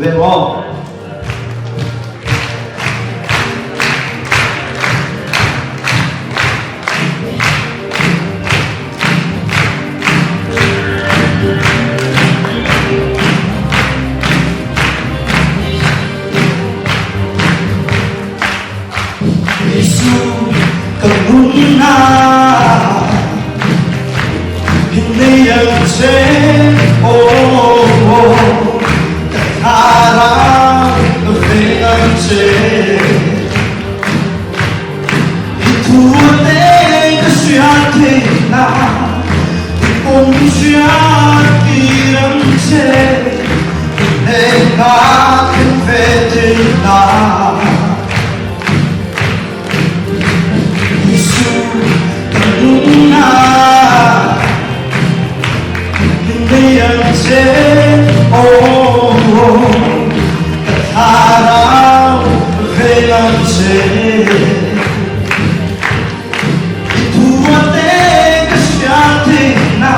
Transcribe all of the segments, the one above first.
về mò Kanuna hindi ang sebo Kaharang ng sebo Ituate kasyate na Kung siyate ang sebo Nekakin fete na Kanuna hindi ang sebo Kaharang ng sebo Ituate kasyate na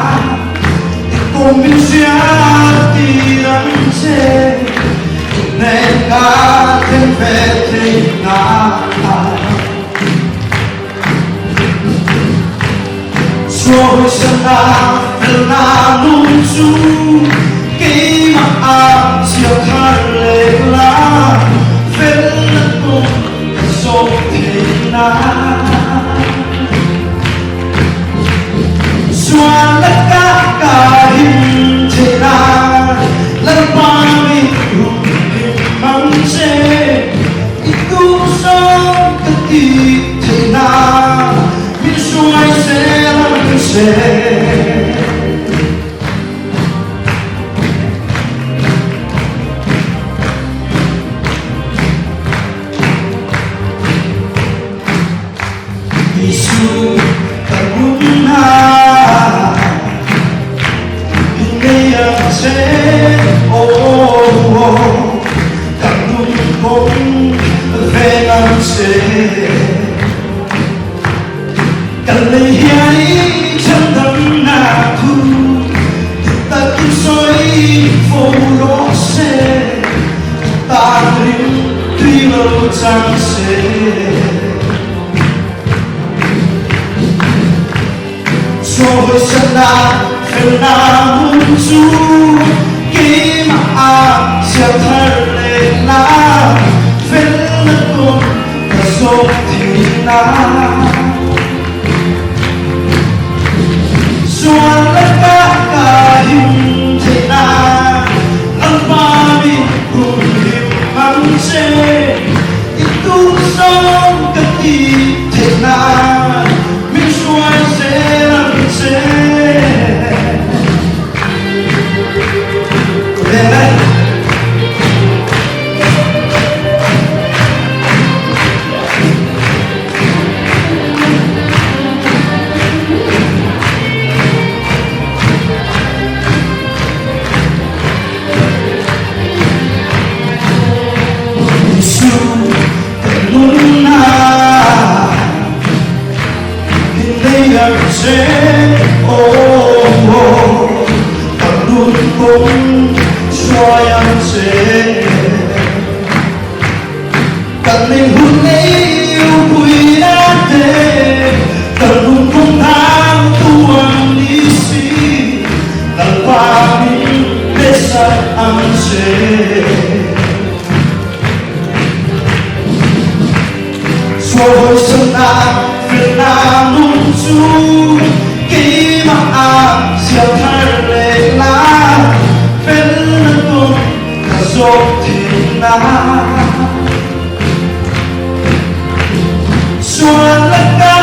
Ikuminsyate ang sebo Nekakin fete na Rồi sẽ là phần nào luôn chú Khi mà ai chưa khăn lệ là Vết lẫn cùng rồi thế nào Xóa tất cả hình thế nào Lần ba mình cùng hình mong chê Ít cứu sống tất kỳ thế nào Mình xoay sẽ Yesus Kanuna hindi ang sebo Kanun kong venang sebo Kalahiyay chẳng đâm nà thu Ta kim xoay vô lỗ xe Ta linh tuy lâu chẳng xe Rồi sẽ là phần nào muốn chú Khi mà ai sẽ thật lệ là Vết lẫn cùng cả dốc thì nào Xóa tất cả hình thế nào Lần ba mình cùng hình mắng chê Ít tu sống tất kỳ thế nào Mình xoay sẽ làm chê Lên đây Kanuna hindi ang sebo Kanun kong xoay ang sebo Kaling huliw ko'y natin Kanun kong ang tuwang isip Nalpaming besar ang sebo Rồi sẽ là Việt Nam luôn chú Khi mà ai sẽ thật lệ là Vết lẫn cùng cả dốc thì nào Xóa tất cả